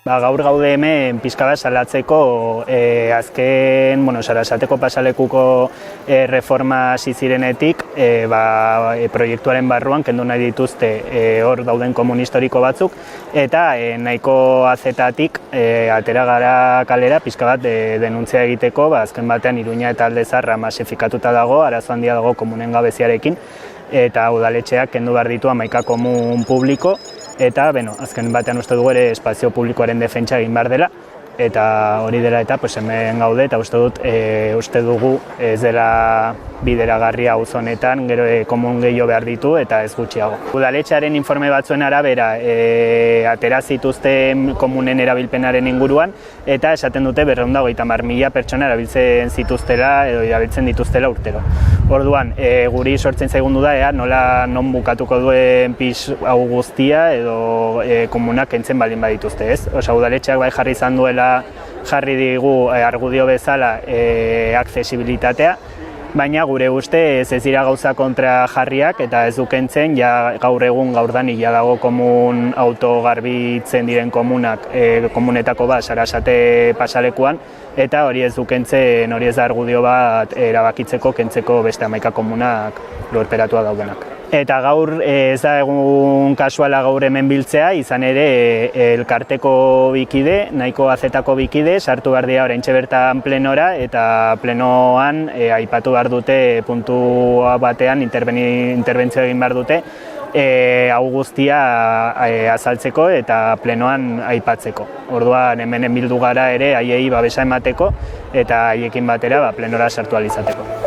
Gaur gaude hemen pixka bat salatzeko azken, Sarasateko pasalekuko reforma hasi zirenetik proiektuaren barruan kendu nahi dituzte hor dauden komun historiko batzuk eta nahiko azetatik atera gara kalera pixka bat denuntzia egiteko, azken batean Iruña eta Alde Zaharra masifikatuta dago, arazo handia dago komunen gabeziarekin eta udaletxeak kendu behar ditu 11 komun publiko. Eta, azken batean uste dugu ere espazio publikoaren defentsa egin behar dela, eta hori dela eta hemen gaude eta uste dugu ez dela bideragarria auzo honetan, gero komun gehiago behar ditu eta ez gutxiago. Udaletxearen informe batzuen arabera atera zituzten komunen erabilpenaren inguruan eta esaten dute 230.000 pertsona erabiltzen zituztela edo erabiltzen dituztela urtero. Orduan, guri sortzen zaigun duda non bukatuko duen pis hau guztia edo komunak kentzen baldin badituzte, ez? Udaletxeak bai jarri izan duela jarri digu argudio bezala aksesibilitatea, baina gure uste ez dira gauza kontra jarriak eta ez du kentzen gaur egun gaurdanik dago komun auto garbitzen diren komunak komunetako bat Sarasate pasalekuan eta hori ez du kentzen, hori ez da argudio bat erabakitzeko kentzeko beste 11 komunak lurperatua daudenak. Eta gaur ez da egun kasuala gaur hemen biltzea, izan ere elkarteko bikide, nahiko azetako bikide, sartu behar dira oraintxe bertan plenora eta plenoan aipatu behar dute puntu batean interbentzio egin behar dute hau guztia azaltzeko eta plenoan aipatzeko. Orduan hemen bildu gara ere haiei babesa emateko eta haiekin batera plenora sartu ahal izateko.